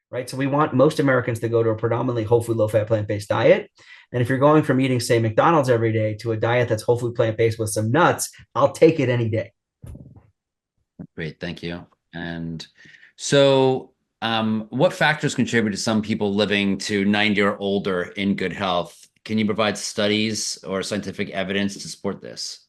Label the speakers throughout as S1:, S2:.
S1: right? So we want most Americans to go to a predominantly whole food, low fat, plant-based diet. And if you're going from eating, say, McDonald's every day to a diet that's whole food, plant-based with some nuts, I'll take it any day.
S2: Great, thank you. And so, what factors contribute to some people living to 90 or older in good health? Can you provide studies or scientific evidence to support this?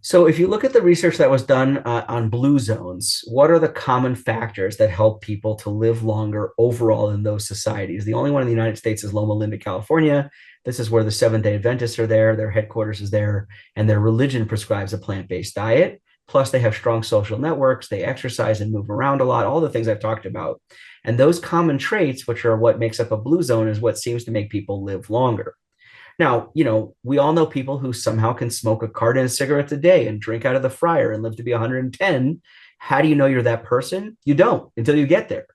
S1: So, if you look at the research that was done on blue zones, what are the common factors that help people to live longer overall in those societies? The only one in the United States is Loma Linda, California. This is where the Seventh-day Adventists are there, their headquarters is there, and their religion prescribes a plant-based diet. Plus, they have strong social networks, they exercise and move around a lot, all the things I've talked about. And those common traits, which are what makes up a blue zone, is what seems to make people live longer. Now, we all know people who somehow can smoke a carton of cigarettes a day and drink out of the fryer and live to be 110. How do you know you're that person? You don't until you get there.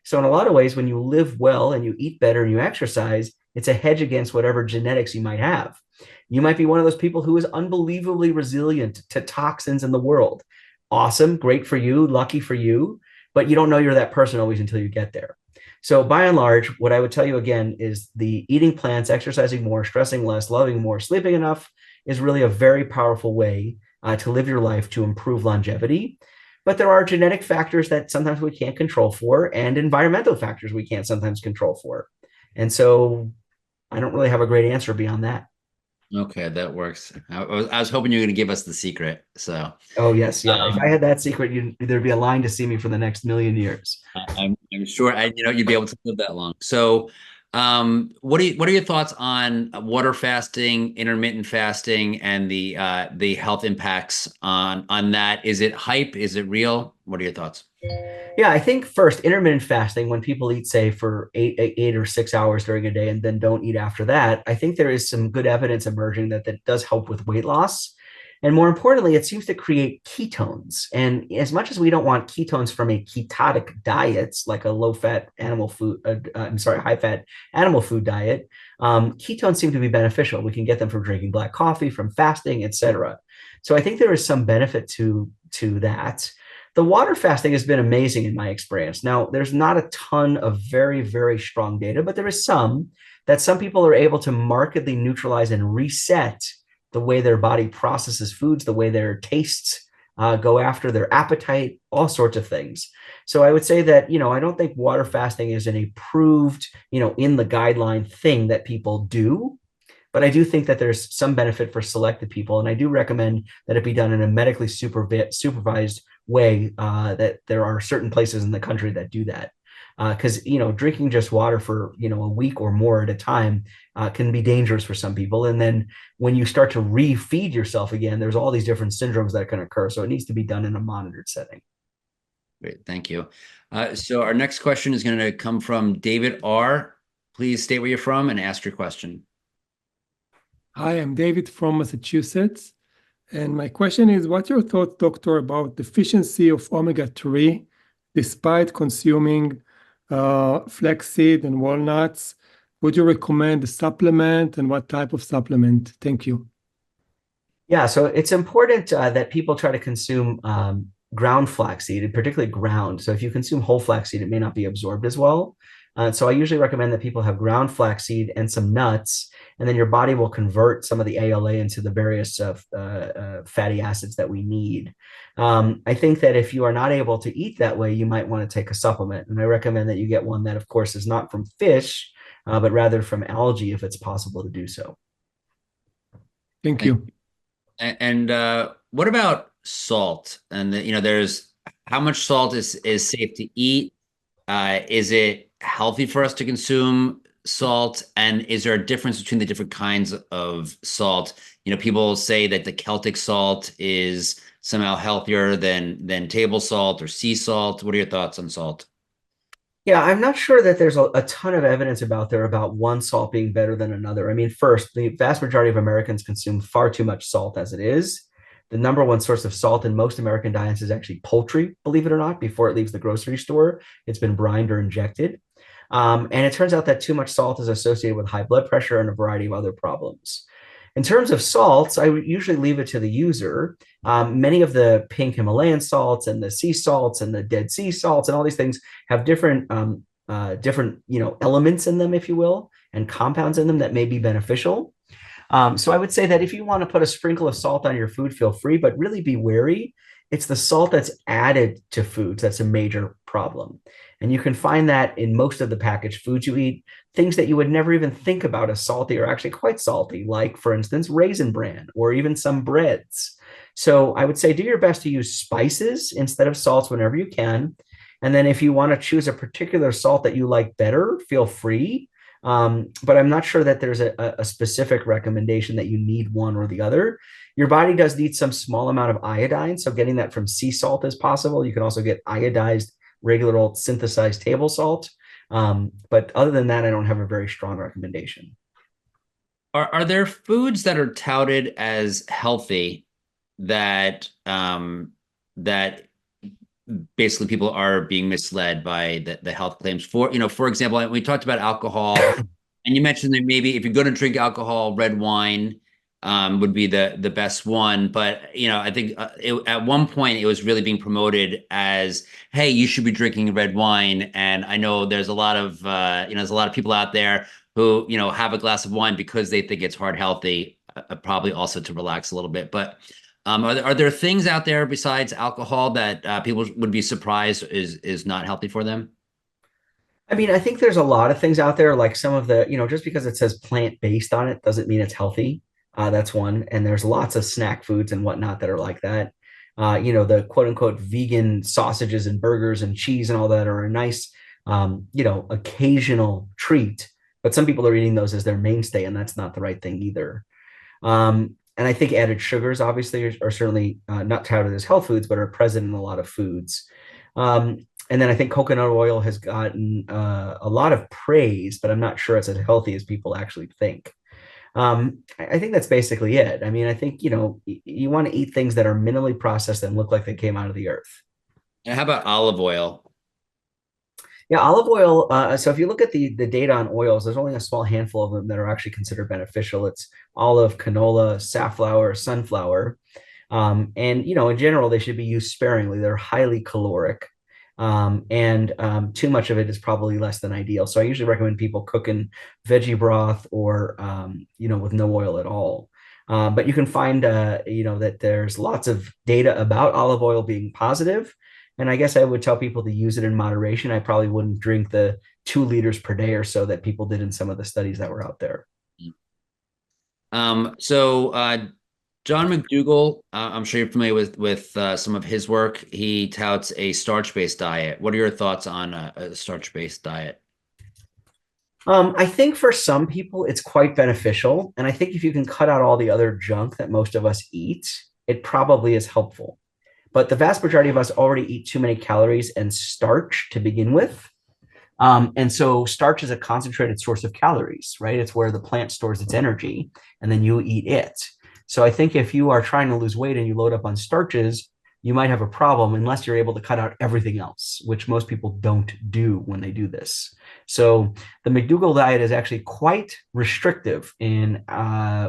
S1: So, in a lot of ways, when you live well and you eat better and you exercise, it's a hedge against whatever genetics you might have. You might be one of those people who is unbelievably resilient to toxins in the world. Awesome, great for you, lucky for you, but you don't know you're that person always until you get there. So by and large, what I would tell you again is the eating plants, exercising more, stressing less, loving more, sleeping enough is really a very powerful way to live your life to improve longevity. But there are genetic factors that sometimes we can't control for, and environmental factors we can't sometimes control for. And so I don't really have a great answer beyond that.
S2: Okay, that works. I was hoping you were going to give us the secret. So,
S1: Oh, yes. Yeah. If I
S2: um,
S1: had that secret, there'd be a line to see me for the next million years.
S2: I'm sure you'd be able to live that long. So, what are your thoughts on water fasting, intermittent fasting, and the health impacts on that? Is it hype? Is it real? What are your thoughts?
S1: Yeah, I think first, intermittent fasting, when people eat, say, for 8 or 6 hours during a day and then don't eat after that, I think there is some good evidence emerging that does help with weight loss. And more importantly, it seems to create ketones. And as much as we don't want ketones from a ketotic diet, like a low-fat animal food, I'm sorry, high-fat animal food diet, ketones seem to be beneficial. We can get them from drinking black coffee, from fasting, etc. So I think there is some benefit to that. The water fasting has been amazing in my experience. Now, there's not a ton of very, very strong data, but there is some that some people are able to markedly neutralize and reset the way their body processes foods, the way their tastes go after their appetite, all sorts of things. So I would say that, I don't think water fasting is an approved, in the guideline thing that people do. But I do think that there's some benefit for selected people. And I do recommend that it be done in a medically supervised way, that there are certain places in the country that do that. Because, drinking just water for, a week or more at a time can be dangerous for some people. And then when you start to refeed yourself again, there's all these different syndromes that can occur. So it needs to be done in a monitored setting.
S2: Great, thank you. So our next question is going to come from David R. Please state where you're from and ask your question.
S3: Hi, I'm David from Massachusetts. And my question is, what's your thought, doctor, about deficiency of omega-3 despite consuming flaxseed and walnuts? Would you recommend a supplement, and what type of supplement? Thank you.
S1: Yeah, so it's important that people try to consume ground flaxseed, and particularly ground. So if you consume whole flaxseed, it may not be absorbed as well. So I usually recommend that people have ground flaxseed and some nuts, and then your body will convert some of the ALA into the various fatty acids that we need. I think that if you are not able to eat that way, you might want to take a supplement. And I recommend that you get one that, of course, is not from fish, but rather from algae if it's possible to do so.
S3: Thank you.
S2: And what about salt? And there's how much salt is safe to eat? Is it healthy for us to consume salt? And is there a difference between the different kinds of salt? People say that the Celtic salt is somehow healthier than table salt or sea salt. What are your thoughts on salt?
S1: Yeah, I'm not sure that there's a ton of evidence about one salt being better than another. I mean, first, the vast majority of Americans consume far too much salt as it is. The number one source of salt in most American diets is actually poultry, believe it or not, before it leaves the grocery store. It's been brined or injected. And it turns out that too much salt is associated with high blood pressure and a variety of other problems. In terms of salts, I usually leave it to the user. Many of the pink Himalayan salts and the sea salts and the Dead Sea salts and all these things have different different, elements in them, if you will, and compounds in them that may be beneficial. So I would say that if you want to put a sprinkle of salt on your food, feel free, but really be wary. It's the salt that's added to foods that's a major problem. And you can find that in most of the packaged foods you eat. Things that you would never even think about as salty are actually quite salty, like, for instance, raisin bran or even some breads. So I would say do your best to use spices instead of salts whenever you can. And then if you want to choose a particular salt that you like better, feel free. But I'm not sure that there's a specific recommendation that you need one or the other. Your body does need some small amount of iodine, so getting that from sea salt is possible. You can also get iodized, regular old synthesized table salt. But other than that, I don't have a very strong recommendation.
S2: Are there foods that are touted as healthy that that basically people are being misled by the health claims? For example, we talked about alcohol, and you mentioned that maybe if you're going to drink alcohol, red wine would be the best one. But I think at one point it was really being promoted as, hey, you should be drinking red wine. And I know there's a lot of there's a lot of people out there who have a glass of wine because they think it's heart healthy, probably also to relax a little bit. But are there things out there besides alcohol that people would be surprised is not healthy for them?
S1: I mean, I think there's a lot of things out there, like some of the, just because it says plant-based on it doesn't mean it's healthy. That's one. And there's lots of snack foods and whatnot that are like that. The quote unquote vegan sausages and burgers and cheese and all that are a nice, occasional treat. But some people are eating those as their mainstay, and that's not the right thing either. And I think added sugars obviously are certainly not touted as health foods, but are present in a lot of foods. And then I think coconut oil has gotten a lot of praise, but I'm not sure it's as healthy as people actually think. I think that's basically it. I mean, I think, you want to eat things that are minimally processed and look like they came out of the earth.
S2: And how about olive oil?
S1: Yeah, olive oil. So if you look at the data on oils, there's only a small handful of them that are actually considered beneficial. It's olive, canola, safflower, sunflower. And, in general, they should be used sparingly. They're highly caloric. And too much of it is probably less than ideal. So I usually recommend people cooking veggie broth or, with no oil at all. But you can find, that there's lots of data about olive oil being positive. And I guess I would tell people to use it in moderation. I probably wouldn't drink the 2 liters per day or so that people did in some of the studies that were out there.
S2: So John McDougall, I'm sure you're familiar with some of his work. He touts a starch-based diet. What are your thoughts on a starch-based diet?
S1: I think for some people it's quite beneficial. And I think if you can cut out all the other junk that most of us eat, it probably is helpful. But the vast majority of us already eat too many calories and starch to begin with. And so starch is a concentrated source of calories, right? It's where the plant stores its energy, and then you eat it. So I think if you are trying to lose weight and you load up on starches, you might have a problem unless you're able to cut out everything else, which most people don't do when they do this. So the McDougall diet is actually quite restrictive in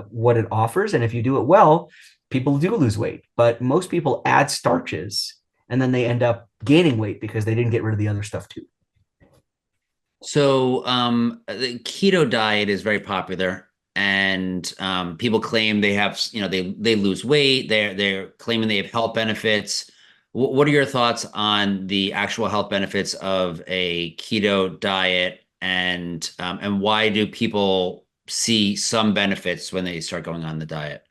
S1: what it offers. And if you do it well, people do lose weight. But most people add starches and then they end up gaining weight because they didn't get rid of the other stuff too.
S2: So the keto diet is very popular, and people claim they have, they lose weight. They're claiming they have health benefits. What are your thoughts on the actual health benefits of a keto diet, and why do people see some benefits when they start going on the diet?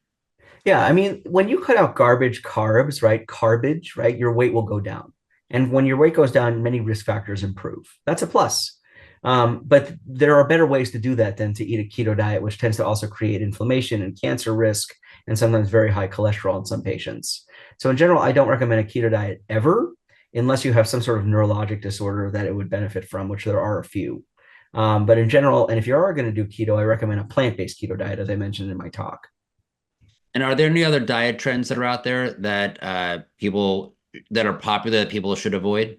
S1: Yeah, I mean, when you cut out garbage carbs, right? Garbage, right? Your weight will go down. And when your weight goes down, many risk factors improve. That's a plus. But there are better ways to do that than to eat a keto diet, which tends to also create inflammation and cancer risk, and sometimes very high cholesterol in some patients. So in general, I don't recommend a keto diet ever, unless you have some sort of neurologic disorder that it would benefit from, which there are a few. But in general, and if you are going to do keto, I recommend a plant-based keto diet, as I mentioned in my talk.
S2: And are there any other diet trends that are out there that people that are popular that people should avoid?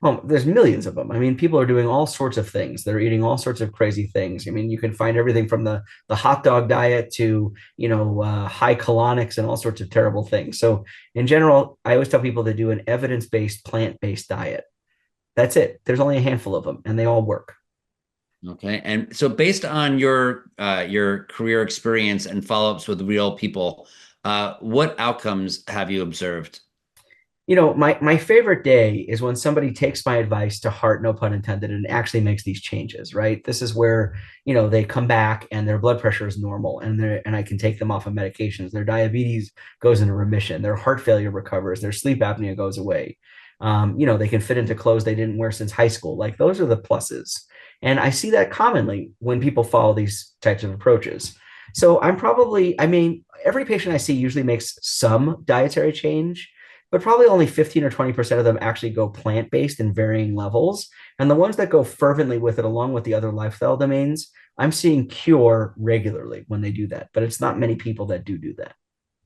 S1: Well, there's millions of them. I mean, people are doing all sorts of things. They're eating all sorts of crazy things. I mean, you can find everything from the hot dog diet to, high colonics and all sorts of terrible things. So in general, I always tell people to do an evidence-based, plant-based diet. That's it. There's only a handful of them, and they all work.
S2: Okay. And so based on your career experience and follow-ups with real people, what outcomes have you observed?
S1: My favorite day is when somebody takes my advice to heart, no pun intended, and actually makes these changes, right? This is where, they come back and their blood pressure is normal and I can take them off of medications. Their diabetes goes into remission, their heart failure recovers, their sleep apnea goes away. They can fit into clothes they didn't wear since high school. Like those are the pluses. And I see that commonly when people follow these types of approaches. So every patient I see usually makes some dietary change, but probably only 15 or 20% of them actually go plant-based in varying levels. And the ones that go fervently with it, along with the other lifestyle domains, I'm seeing cure regularly when they do that. But it's not many people that do that.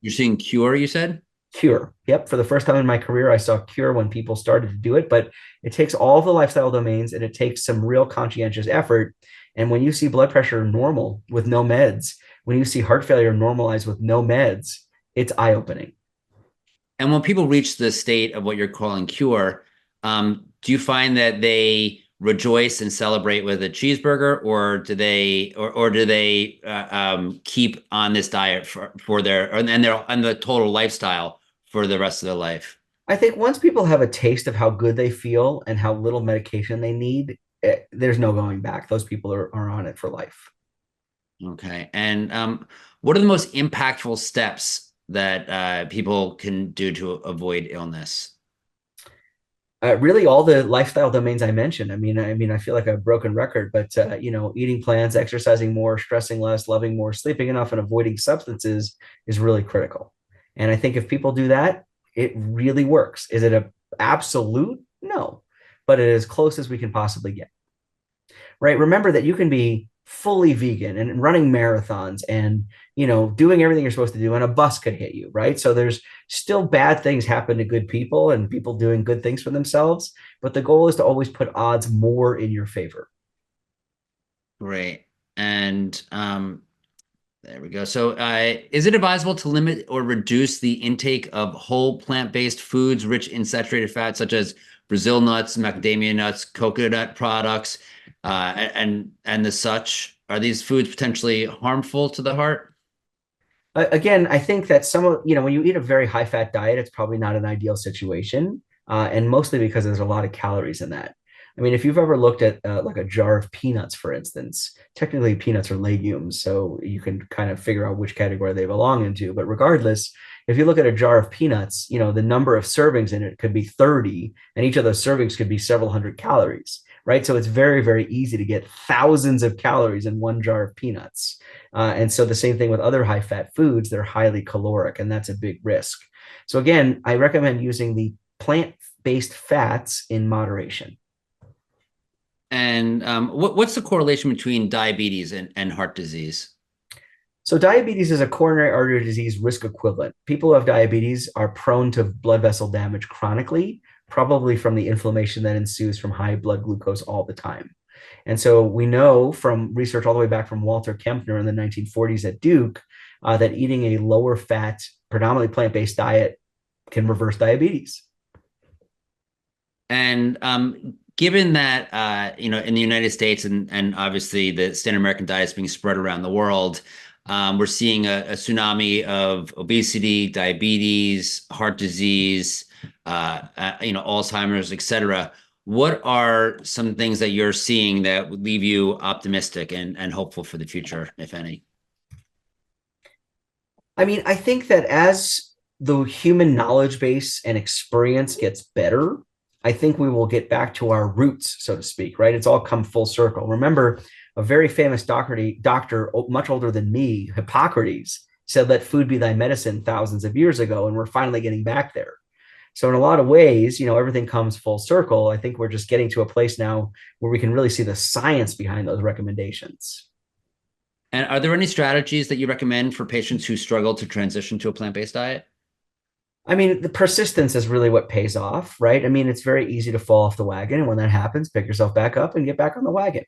S2: You're seeing cure, you said?
S1: Cure. Yep. For the first time in my career, I saw cure when people started to do it, but it takes all the lifestyle domains and it takes some real conscientious effort. And when you see blood pressure normal with no meds, when you see heart failure normalized with no meds, it's eye-opening.
S2: And when people reach the state of what you're calling cure, do you find that they rejoice and celebrate with a cheeseburger, or do they keep on this diet for their and the total lifestyle for the rest of their life?
S1: I think once people have a taste of how good they feel and how little medication they need, there's no going back. Those people are on it for life.
S2: Okay. And what are the most impactful steps that people can do to avoid illness?
S1: Really, all the lifestyle domains I mentioned. I feel like a broken record, but eating plans, exercising more, stressing less, loving more, sleeping enough, and avoiding substances is really critical. And I think if people do that, it really works. Is it a absolute? No, but it is as close as we can possibly get. Right? Remember that you can be fully vegan and running marathons and doing everything you're supposed to do, and a bus could hit you, right? So there's still bad things happen to good people and people doing good things for themselves, but the goal is to always put odds more in your favor.
S2: Great. And there we go. So is it advisable to limit or reduce the intake of whole plant-based foods rich in saturated fat, such as Brazil nuts, macadamia nuts, coconut products, and the such? Are these foods potentially harmful to the heart?
S1: Again, I think that when you eat a very high fat diet, it's probably not an ideal situation. And mostly because there's a lot of calories in that. If you've ever looked at like a jar of peanuts, for instance, technically peanuts are legumes, so you can kind of figure out which category they belong into. But regardless, if you look at a jar of peanuts, the number of servings in it could be 30, and each of those servings could be several hundred calories, right? So it's very, very easy to get thousands of calories in one jar of peanuts. And so the same thing with other high fat foods, they're highly caloric, and that's a big risk. So again, I recommend using the plant-based fats in moderation.
S2: And what's the correlation between diabetes and heart disease?
S1: So diabetes is a coronary artery disease risk equivalent. People who have diabetes are prone to blood vessel damage chronically, probably from the inflammation that ensues from high blood glucose all the time. And so we know from research all the way back from Walter Kempner in the 1940s at Duke that eating a lower fat, predominantly plant-based diet can reverse diabetes.
S2: And given that, in the United States and obviously the standard American diet is being spread around the world, we're seeing a tsunami of obesity, diabetes, heart disease, Alzheimer's, et cetera. What are some things that you're seeing that would leave you optimistic and hopeful for the future, if any?
S1: I think that as the human knowledge base and experience gets better, I think we will get back to our roots, so to speak, right? It's all come full circle. Remember, a very famous doctor, much older than me, Hippocrates, said, "Let food be thy medicine," thousands of years ago, and we're finally getting back there. So in a lot of ways, everything comes full circle. I think we're just getting to a place now where we can really see the science behind those recommendations.
S2: And are there any strategies that you recommend for patients who struggle to transition to a plant-based diet?
S1: The persistence is really what pays off, right? It's very easy to fall off the wagon. And when that happens, pick yourself back up and get back on the wagon.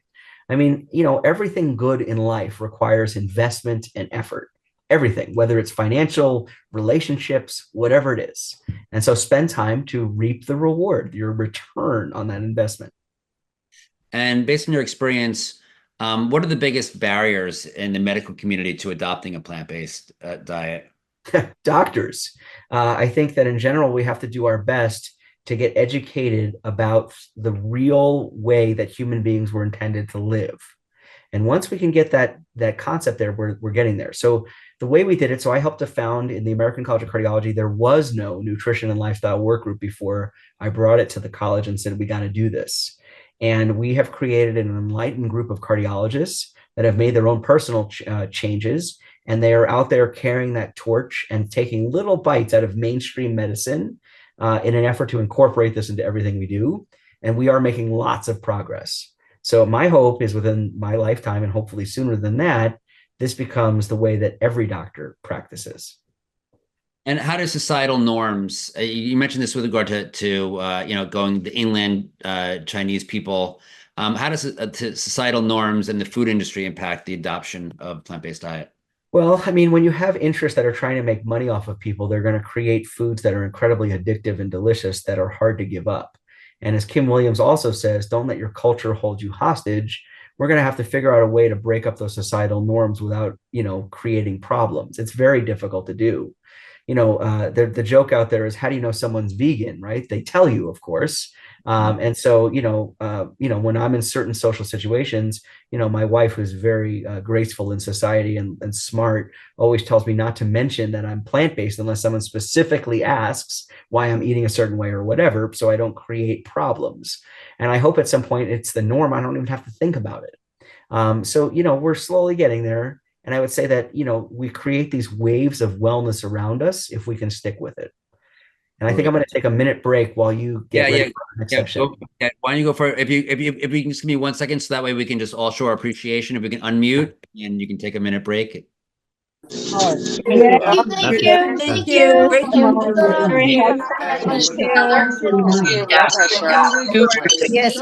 S1: Everything good in life requires investment and effort. everything, whether it's financial, relationships, whatever it is. And so spend time to reap the reward, your return on that investment.
S2: And based on your experience, what are the biggest barriers in the medical community to adopting a plant-based diet?
S1: Doctors. I think that in general, we have to do our best to get educated about the real way that human beings were intended to live. And once we can get that concept there, we're getting there. So the way we did it, so I helped to found in the American College of Cardiology, there was no nutrition and lifestyle work group before I brought it to the college and said, we got to do this. And we have created an enlightened group of cardiologists that have made their own personal changes. And they are out there carrying that torch and taking little bites out of mainstream medicine in an effort to incorporate this into everything we do. And we are making lots of progress. So my hope is within my lifetime, and hopefully sooner than that, this becomes the way that every doctor practices.
S2: And how do societal norms, you mentioned this with regard to going the inland Chinese people, how does societal norms and the food industry impact the adoption of plant-based diet?
S1: Well, I mean, when you have interests that are trying to make money off of people, they're going to create foods that are incredibly addictive and delicious that are hard to give up. And as Kim Williams also says, don't let your culture hold you hostage. We're going to have to figure out a way to break up those societal norms without, creating problems. It's very difficult to do. The joke out there is, how do you know someone's vegan, right? They tell you, of course. And so, when I'm in certain social situations, my wife, who's very graceful in society and smart, always tells me not to mention that I'm plant-based unless someone specifically asks why I'm eating a certain way or whatever, so I don't create problems. And I hope at some point it's the norm. I don't even have to think about it. So, we're slowly getting there. And I would say that, we create these waves of wellness around us if we can stick with it. And I think I'm going to take a minute break while you get ready for the next section.
S2: Why don't you go for it? If you can just give me 1 second, so that way we can just all show our appreciation. If we can unmute and you can take a minute break.
S4: Thank you. Thank you. Great job.
S5: Yes.